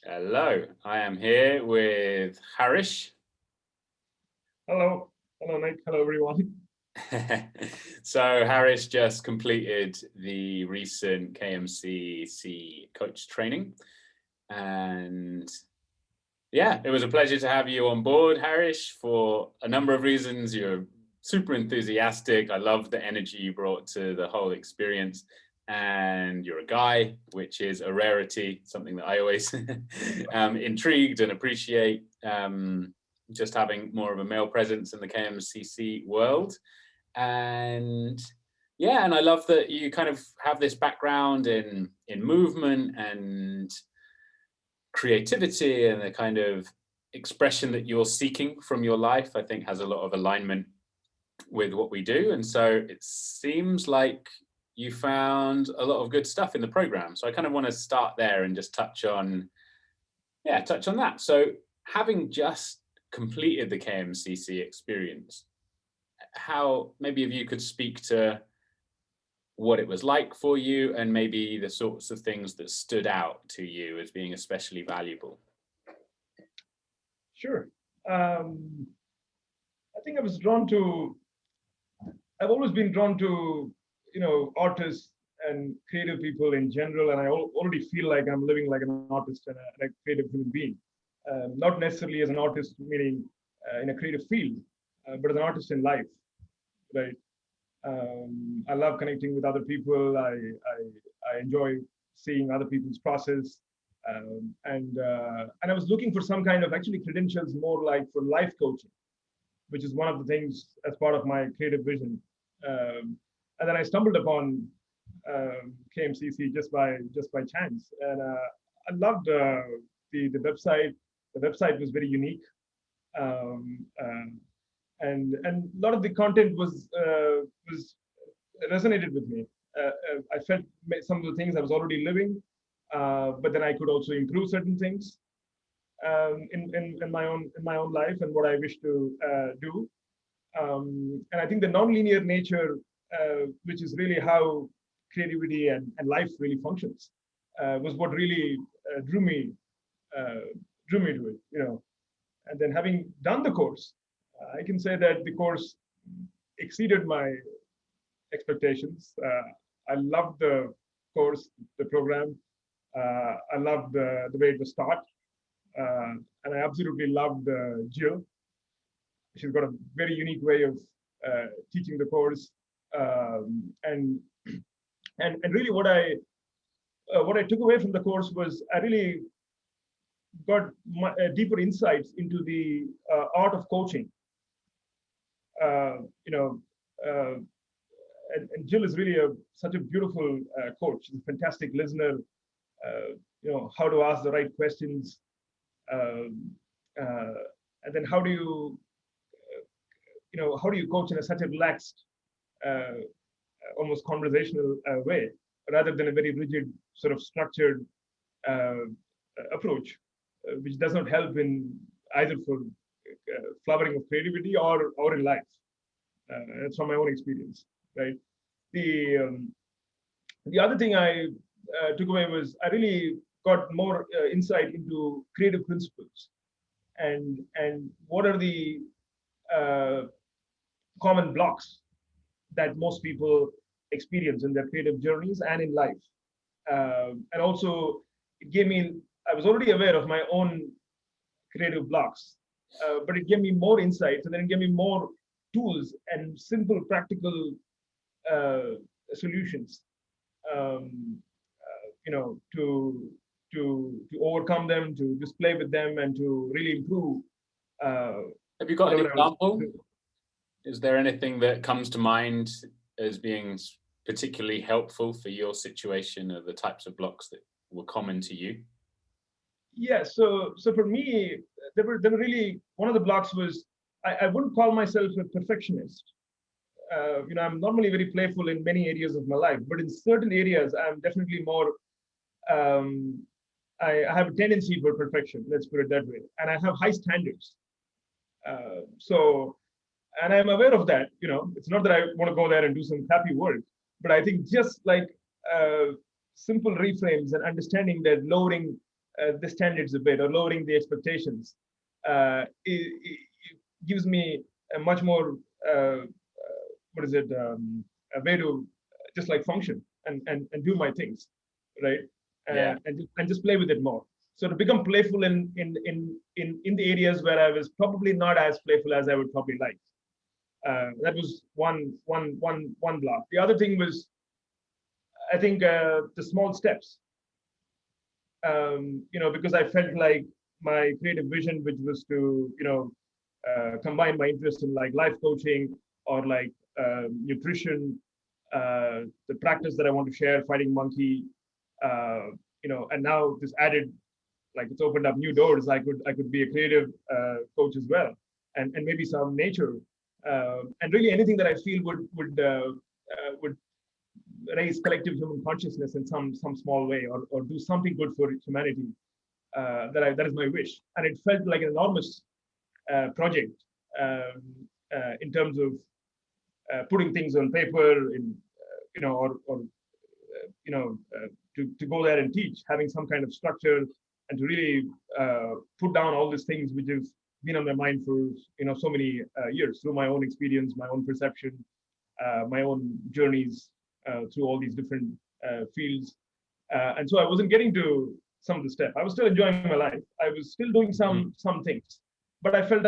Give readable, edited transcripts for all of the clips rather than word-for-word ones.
Hello, I am here with Harrish. Hello, Nick. Hello, everyone. So Harrish just completed the recent KMCC coach training, and yeah, it was a pleasure to have you on board, Harrish, for a number of reasons. You're super enthusiastic. I love the energy you brought to the whole experience. And you're a guy, which is a rarity, something that I always am intrigued and appreciate. Just having more of a male presence in the KMCC world. And yeah, and I love that you kind of have this background in movement and creativity, and the kind of expression that you're seeking from your life, I think has a lot of alignment with what we do. And so it seems like you found a lot of good stuff in the program. So I kind of want to start there and just touch on that. So having just completed the KMCC experience, how maybe if you could speak to what it was like for you and maybe the sorts of things that stood out to you as being especially valuable. Sure. Um, I think I was drawn to. I've always been drawn to, artists and creative people in general, and I already feel like I'm living like an artist and a creative human being. Not necessarily as an artist, meaning in a creative field, but as an artist in life, right? I love connecting with other people. I enjoy seeing other people's process, and I was looking for some kind of actually credentials more like for life coaching, which is one of the things as part of my creative vision. And then I stumbled upon KMCC just by chance, and I loved the website. The website was very unique. Um, um, and a lot of the content was resonated with me. I felt some of the things I was already living, but then I could also improve certain things in my own life and what I wish to do. And I think the non-linear nature, which is really how creativity and life really functions, was what really drew me uh, to it. And then having done the course, I can say that the course exceeded my expectations. I loved the course, the program. I loved the way it was taught. And I absolutely loved Jill. She's got a very unique way of teaching the course. And, and really what I took away from the course was I really got deeper insights into the art of coaching. Uh, you know, uh, and Jill is really such a beautiful coach. She's a fantastic listener. How to ask the right questions, um, uh, and then how do you coach in such a relaxed, uh, almost conversational way, rather than a very rigid, sort of structured uh, approach, which does not help in either for flowering of creativity or in life. That's from my own experience, right? The um, the other thing I took away was I really got more insight into creative principles and what are the uh, common blocks that most people experience in their creative journeys and in life. And also, it gave me, I was already aware of my own creative blocks, but it gave me more insights and then it gave me more tools and simple, practical uh, solutions, um, to overcome them, to just play with them, and to really improve uh, Have you got an whatever I was example? doing. Is there anything that comes to mind as being particularly helpful for your situation, or the types of blocks that were common to you? Yeah, so for me, there were really one of the blocks was I wouldn't call myself a perfectionist. I'm normally very playful in many areas of my life, but in certain areas, I'm definitely more. Um, I have a tendency for perfection. Let's put it that way, and I have high standards. So, and I'm aware of that. It's not that I want to go there and do some crappy work, but I think just like uh, simple reframes and understanding that lowering the standards a bit or lowering the expectations, it gives me a much more what is it a way to just like function and do my things, right? Yeah. And just play with it more. So to become playful in the areas where I was probably not as playful as I would probably like. That was one block. The other thing was, I think, the small steps. Because I felt like my creative vision, which was to, combine my interest in like life coaching or like nutrition, the practice that I want to share, fighting monkey, and now this added, like it's opened up new doors. I could be a creative coach as well, and maybe some nature, and really anything that I feel would raise collective human consciousness in some small way, or do something good for humanity. That is my wish, and it felt like an enormous project, in terms of putting things on paper, to go there and teach, having some kind of structure, and to really put down all these things which have been on my mind for so many years, through my own experience, my own perception, my own journeys through all these different fields. And so I wasn't getting to some of the stuff. I was still enjoying my life. I was still doing some things, but I felt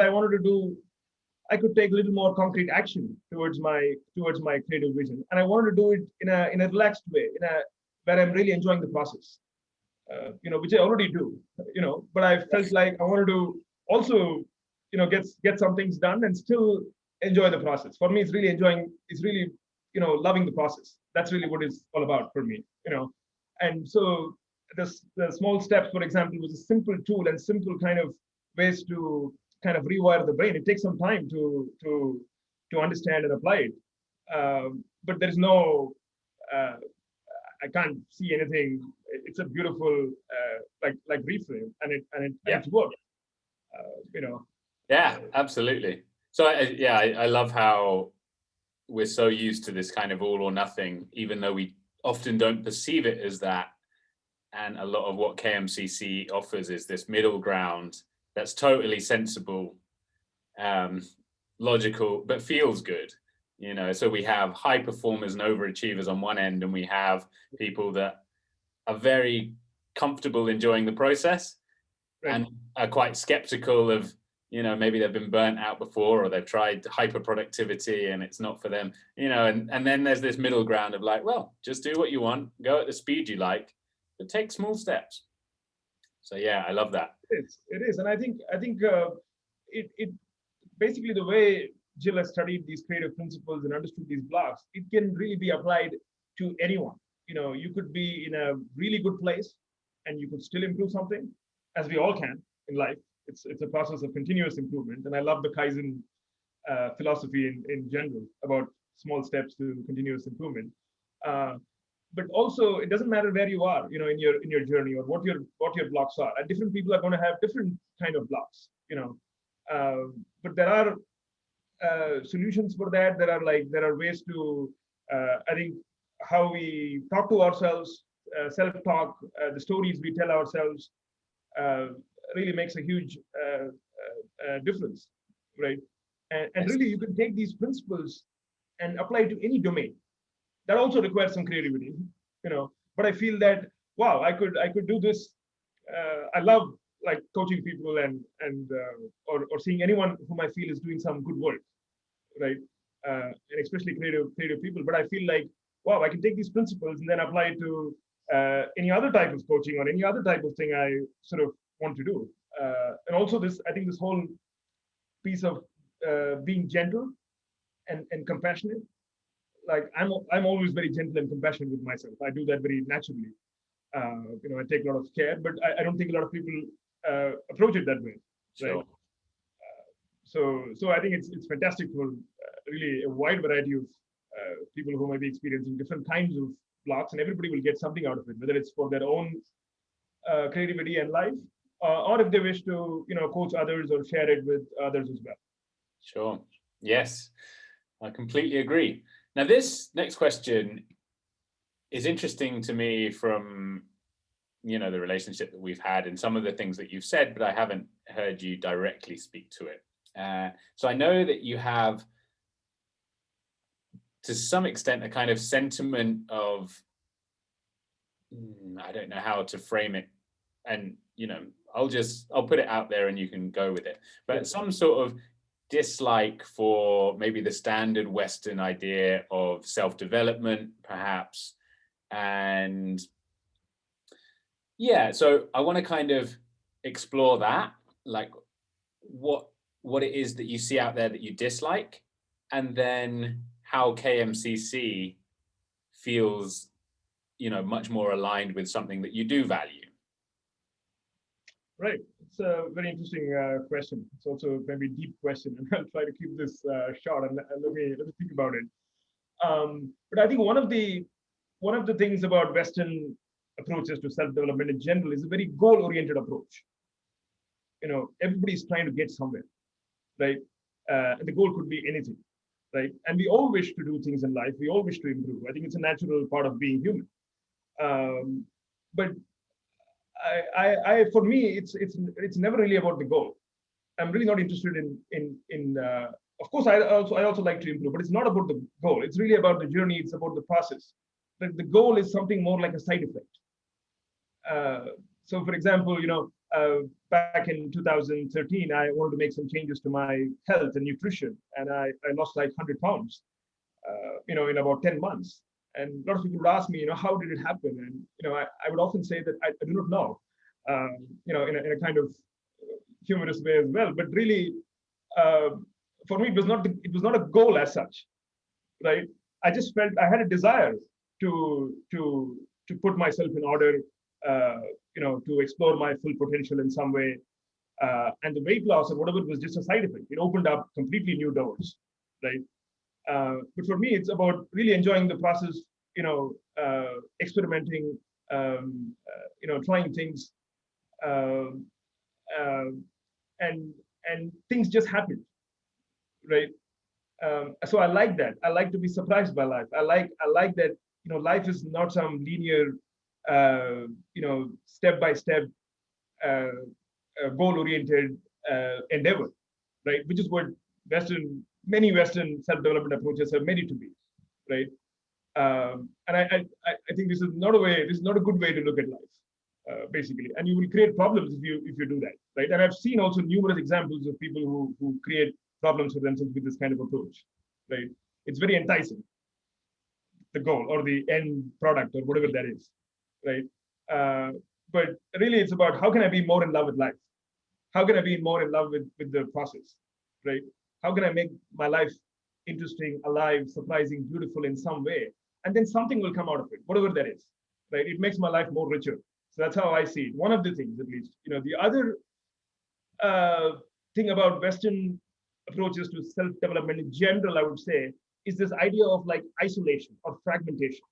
I could take a little more concrete action towards my creative vision, and I wanted to do it in a relaxed way, where I'm really enjoying the process, which I already do, but I felt like I wanted to also, get some things done and still enjoy the process. For me, it's really loving the process. That's really what it's all about for me, and so the small steps, for example, was a simple tool and simple kind of ways to kind of rewire the brain. It takes some time to understand and apply it, but there's no I can't see anything. It's a beautiful like reframe, and it's worked. Yeah, absolutely. So I love how we're so used to this kind of all or nothing, even though we often don't perceive it as that. And a lot of what KMCC offers is this middle ground that's totally sensible, logical, but feels good. So we have high performers and overachievers on one end, and we have people that are very comfortable enjoying the process, right, and are quite skeptical of, maybe they've been burnt out before, or they've tried hyper productivity and it's not for them, and then there's this middle ground of like, well, just do what you want, go at the speed you like, but take small steps. So yeah, I love that. It is, and I think it basically, the way Jill has studied these creative principles and understood these blocks, it can really be applied to anyone. You could be in a really good place and you could still improve something, as we all can in life. It's a process of continuous improvement, and I love the Kaizen philosophy in general about small steps to continuous improvement. But also, it doesn't matter where you are, in your journey, or what your blocks are. And different people are going to have different kind of blocks, but there are solutions for that. There are ways to, I think, how we talk to ourselves, self-talk, the stories we tell ourselves, really makes a huge difference, right? And really, you can take these principles and apply it to any domain. That also requires some creativity, but I feel that, wow, I could do this. I love like coaching people or seeing anyone whom I feel is doing some good work, right? And especially creative people. But I feel like, wow, I can take these principles and then apply it to any other type of coaching or any other type of thing I sort of want to do. And also I think this whole piece of being gentle and compassionate. Like I'm always very gentle and compassionate with myself. I do that very naturally. I take a lot of care, but I don't think a lot of people approach it that way. Right? Sure. So I think it's fantastic for really a wide variety of people who might be experiencing different kinds of blocks, and everybody will get something out of it, whether it's for their own creativity and life, or if they wish to coach others or share it with others as well. Sure. Yes, I completely agree. Now, this next question is interesting to me from the relationship that we've had and some of the things that you've said, but I haven't heard you directly speak to it. So I know that you have, to some extent, a kind of sentiment of, I don't know how to frame it, and I'll put it out there and you can go with it, but some sort of dislike for maybe the standard Western idea of self-development, perhaps. And yeah, so I want to kind of explore that, like what it is that you see out there that you dislike, and then how KMCC feels, much more aligned with something that you do value. Right. It's a very interesting question. It's also a very deep question, and I'll try to keep this short and let me think about it. But I think one of the things about Western approaches to self-development in general is a very goal-oriented approach. Everybody's trying to get somewhere, right? And the goal could be anything, right? And we all wish to do things in life. We all wish to improve. I think it's a natural part of being human. But for me, it's never really about the goal. I'm really not interested in. Of course, I also like to improve, but it's not about the goal. It's really about the journey. It's about the process. But the goal is something more like a side effect. So, for example, back in 2013, I wanted to make some changes to my health and nutrition, and I lost like 100 pounds, in about 10 months. And a lot of people would ask me, how did it happen? And I would often say that I do not know, in a kind of humorous way as well. But really, for me, it was not a goal as such, right? I just felt I had a desire to put myself in order, to explore my full potential in some way. And the weight loss or whatever was just a side effect. It opened up completely new doors, right? But for me, it's about really enjoying the process, experimenting, trying things, and things just happen, right? So I like that. I like to be surprised by life. I like that. Life is not some linear, step-by-step, goal-oriented endeavor, right? Which is what many Western self-development approaches are made it to be, right? And I think this is not a good way to look at life, basically. And you will create problems if you do that, right? And I've seen also numerous examples of people who create problems for themselves with this kind of approach, right? It's very enticing, the goal or the end product or whatever that is, right? But really, it's about how can I be more in love with life? How can I be more in love with the process, right? How can I make my life interesting, alive, surprising, beautiful in some way? And then something will come out of it, whatever that is, right? It makes my life more richer. So that's how I see it. One of the things, at least. The other thing about Western approaches to self-development in general, I would say, is this idea of like isolation or fragmentation.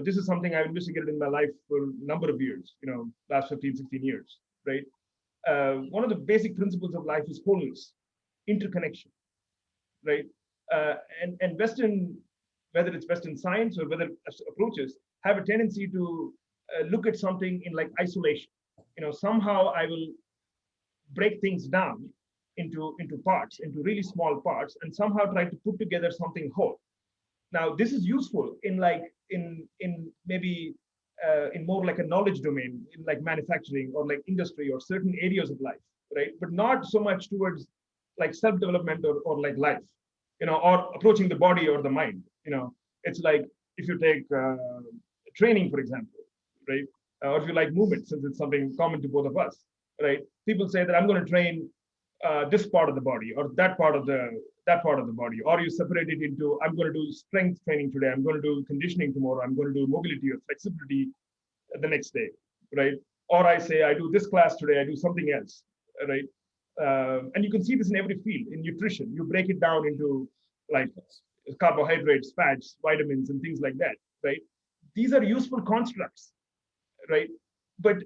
This is something I've investigated in my life for a number of years, last 15, 16 years, right? One of the basic principles of life is wholeness, interconnection, right? And Western, whether it's Western science or whether approaches, have a tendency to look at something in like isolation. Somehow I will break things down into parts, into really small parts, and somehow try to put together something whole. Now, this is useful in maybe in more like a knowledge domain, in like manufacturing or like industry or certain areas of life, right? But not so much towards like self-development or like life, or approaching the body or the mind. It's like if you take training, for example, right? Or if you like movement, since it's something common to both of us, right? People say that I'm going to train this part of the body or that part of the body, or you separate it into, I'm going to do strength training today, I'm going to do conditioning tomorrow, I'm going to do mobility or flexibility the next day, right? Or I say I do this class today, I do something else, right? And you can see this in every field. In nutrition, you break it down into like carbohydrates, fats, vitamins, and things like that, right? These are useful constructs, right? But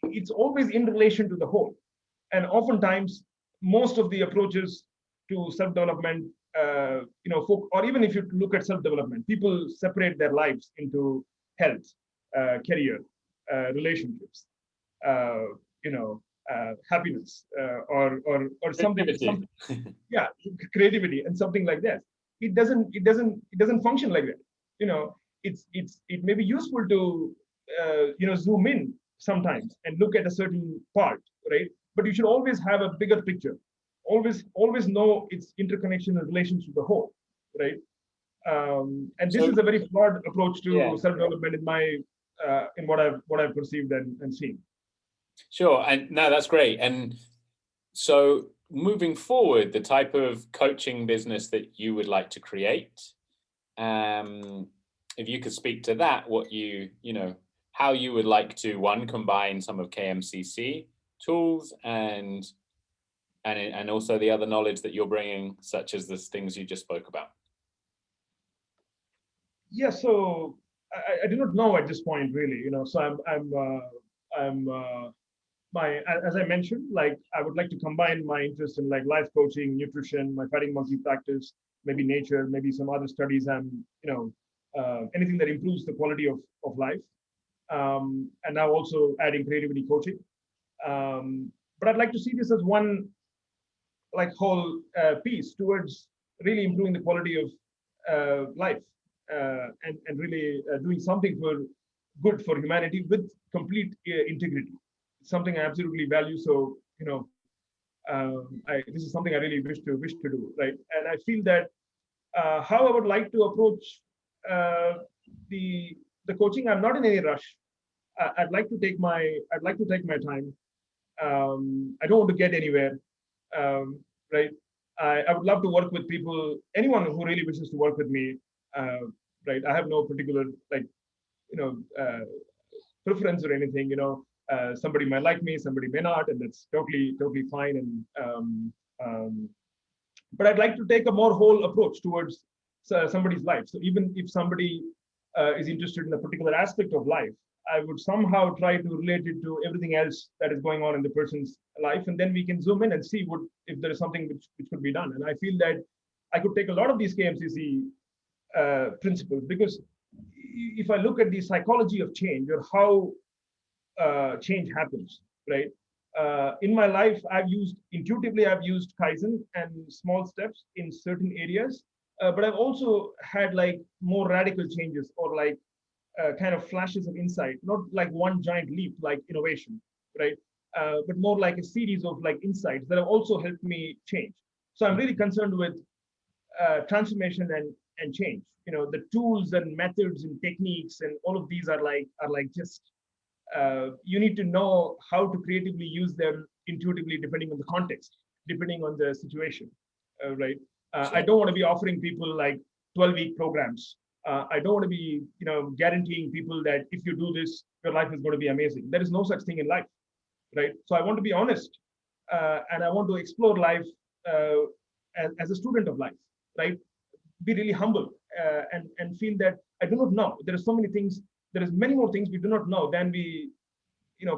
it's always in relation to the whole. And oftentimes, most of the approaches to self-development, or even if you look at self-development, people separate their lives into health, career, relationships, uh, happiness, or something, Creativity. yeah, creativity and something like that. It doesn't function like that. You know, it may be useful to zoom in sometimes and look at a certain part, right? But you should always have a bigger picture. Always know its interconnection and relations to the whole, right? And this So is a very flawed approach yeah, to self-development in my in what I've perceived and seen. sure. And no, that's great. And so moving forward, the type of coaching business that you would like to create, um, if you could speak to that, what how you would like to, one, combine some of KMCC tools and also the other knowledge that you're bringing, such as the things you just spoke about. Yeah, so I do not know at this point really. So I'm my as I mentioned, like I would like to combine my interest in like life coaching, nutrition, my fighting monkey practice, maybe nature, maybe some other studies, and anything that improves the quality of life. And now also adding creativity coaching. But I'd like to see this as one like whole piece towards really improving the quality of life, and really doing something for good for humanity with complete integrity. It's something I absolutely value. So this is something I really wish to do, right? And I feel that how I would like to approach uh, the the coaching. I'm not in any rush. I'd like to take my time. I don't want to get anywhere, right? I would love to work with people, anyone who really wishes to work with me, uh, right? I have no particular like, you know, uh, preference or anything. Somebody might like me, somebody may not, and that's totally fine. And but I'd like to take a more whole approach towards somebody's life. So even if somebody is interested in a particular aspect of life, I would somehow try to relate it to everything else that is going on in the person's life, and then we can zoom in and see what if there is something which could be done. And I feel that I could take a lot of these KMCC principles, because if I look at the psychology of change or how change happens, right? In my life, I've used Kaizen and small steps in certain areas, but I've also had like more radical changes or like kind of flashes of insight, not like one giant leap like innovation, right? But more like a series of like insights that have also helped me change. So I'm really concerned with transformation and change. The tools and methods and techniques and all of these are like just you need to know how to creatively use them intuitively, depending on the context, depending on the situation, right? I Sure. don't want to be offering people like 12-week programs. I don't want to be, guaranteeing people that if you do this, your life is going to be amazing. There is no such thing in life, right? So I want to be honest, and I want to explore life uh, as a student of life, right? Be really humble, and feel that I do not know. There are so many things. There is many more things we do not know than we,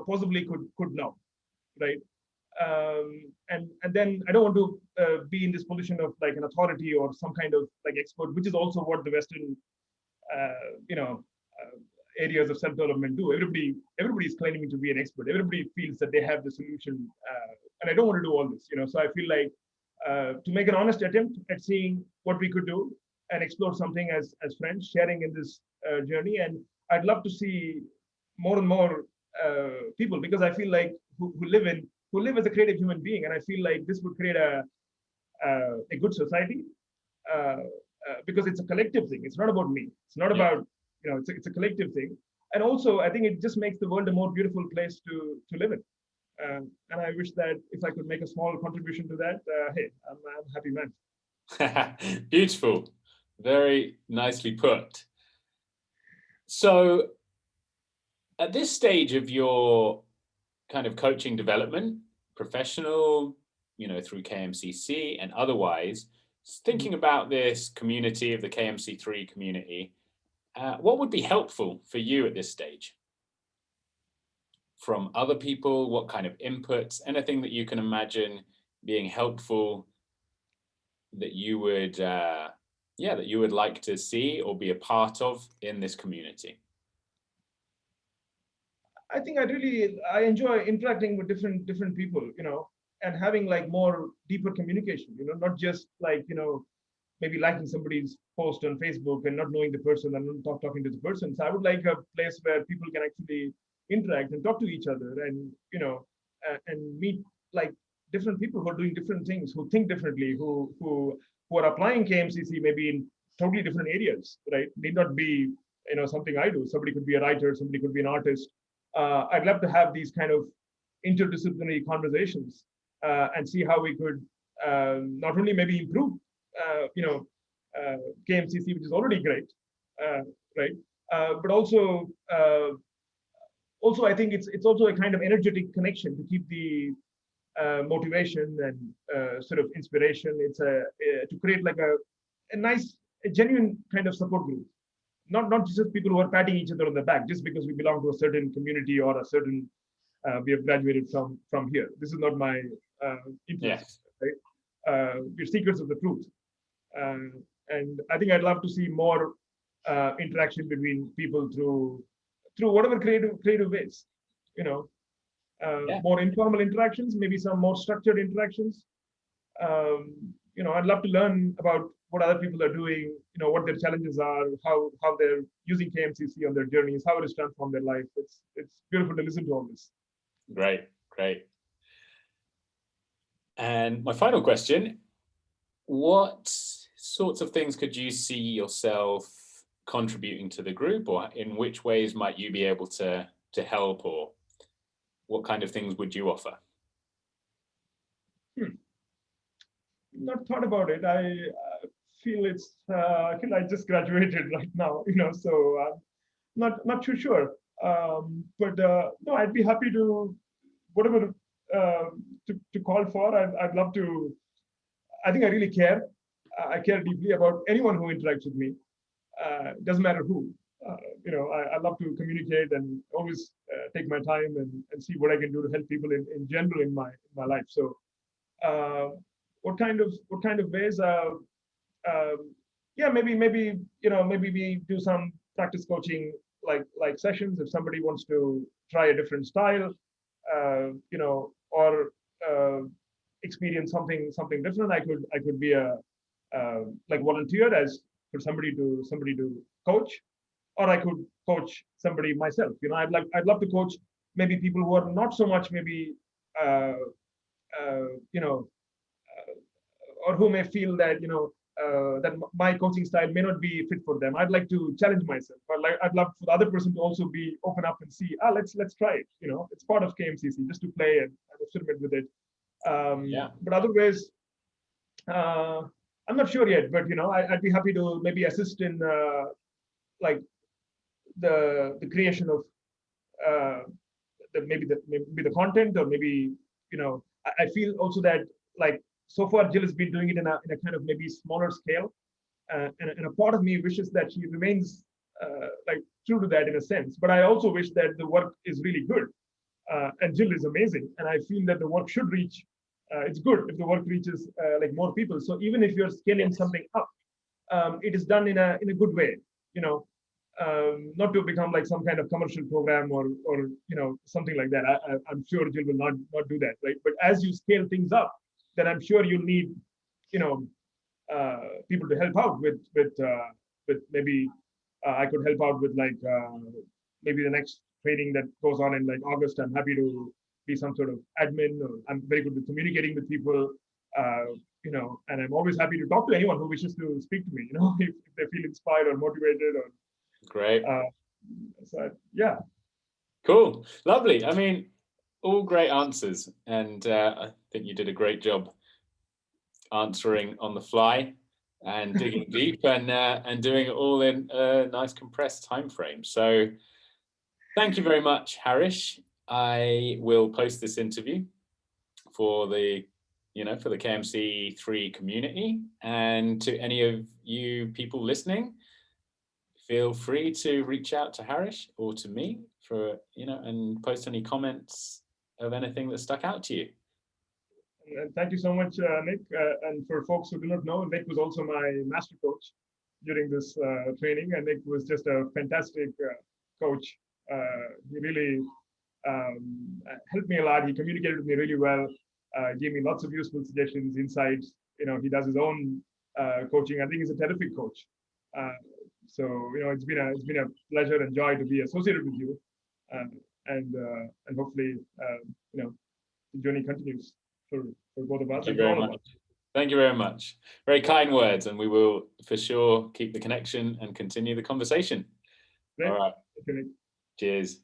possibly could know, right? And then I don't want to be in this position of like an authority or some kind of like expert, which is also what the Western, uh, you know, uh, areas of self-development do. Everybody is claiming to be an expert. Everybody feels that they have the solution, and I don't want to do all this. So I feel like to make an honest attempt at seeing what we could do and explore something as friends, sharing in this journey. And I'd love to see more and more people, because I feel like who live as a creative human being, and I feel like this would create a good society, uh, because it's a collective thing. It's not about me. It's not Yeah. about it's a collective thing, and also I think it just makes the world a more beautiful place to live in. And I wish that if I could make a small contribution to that, hey, I'm happy man. Beautiful. Very nicely put. So at this stage of your kind of coaching development, professional, through KMCC and otherwise, thinking about this community of the KMC3 community, what would be helpful for you at this stage from other people? What kind of inputs, anything that you can imagine being helpful that you would, that you would like to see or be a part of in this community? I think I enjoy interacting with different people, and having like more deeper communication, not just like, maybe liking somebody's post on Facebook and not knowing the person and not talking to the person. So I would like a place where people can actually interact and talk to each other, and and meet like different people who are doing different things, who think differently, who are applying KMCC maybe in totally different areas, right? Need not be something I do. Somebody could be a writer, somebody could be an artist. I'd love to have these kind of interdisciplinary conversations, and see how we could not only maybe improve, KMCC, which is already great, right? But also I think it's also a kind of energetic connection to keep the motivation and sort of inspiration. It's to create like a nice, a genuine kind of support group. Not just people who are patting each other on the back just because we belong to a certain community or a certain we have graduated from here. This is not my interest, right? We're seekers of the truth, and I think I'd love to see more interaction between people through whatever creative ways, more informal interactions, maybe some more structured interactions. I'd love to learn about what other people are doing, what their challenges are, how they're using KMCC on their journeys, how it has transformed their life. It's beautiful to listen to all this. Great. And my final question, what sorts of things could you see yourself contributing to the group, or in which ways might you be able to help, or what kind of things would you offer? Not thought about it. I feel I just graduated right now, so not too sure. But no, I'd be happy to whatever to call for. I'd love to. I think I really care. I care deeply about anyone who interacts with me. Doesn't matter who. I love to communicate and always take my time and see what I can do to help people in general in my life. So, what kind of ways? Yeah, maybe we do some practice coaching like sessions if somebody wants to try a different style, or experience something different. I could be a like volunteer as for somebody to coach, or I could coach somebody myself. I'd love to coach maybe people who are not so much maybe or who may feel that that my coaching style may not be fit for them. I'd like to challenge myself, but I'd love for the other person to also be open up and see, let's try it. It's part of KMCC just to play and experiment with it. But other ways, I'm not sure yet. But I'd be happy to maybe assist in like the creation of maybe the content, or maybe I feel also that like so far Jill has been doing it in a kind of maybe smaller scale, and a part of me wishes that she remains like true to that in a sense. But I also wish that the work is really good, and Jill is amazing, and I feel that the work should reach. It's good if the work reaches like more people. So even if you're scaling something up, it is done in a good way. Not to become like some kind of commercial program or something like that. I'm sure Jill will not do that, right? But as you scale things up, then I'm sure you'll need people to help out with maybe I could help out with like maybe the next training that goes on in like August. I'm happy to be some sort of admin, or I'm very good with communicating with people, and I'm always happy to talk to anyone who wishes to speak to me, if they feel inspired or motivated or. Great. So yeah. Cool. Lovely. I mean, all great answers, and I think you did a great job answering on the fly and digging deep and doing it all in a nice compressed time frame. So thank you very much, Harrish. I will post this interview for the for the KMC3 community, and to any of you people listening, feel free to reach out to Harrish or to me for and post any comments of anything that stuck out to you. And thank you so much, Nick. And for folks who do not know, Nick was also my master coach during this training, and Nick was just a fantastic coach. He really helped me a lot. He communicated with me really well, gave me lots of useful suggestions, insights. He does his own coaching. I think he's a terrific coach. So it's been a pleasure and joy to be associated with you, and hopefully the journey continues for both of us Thank and you for very all of much. us. Thank you very much. Very kind words, and we will for sure keep the connection and continue the conversation. Great. All right. Okay. Cheers.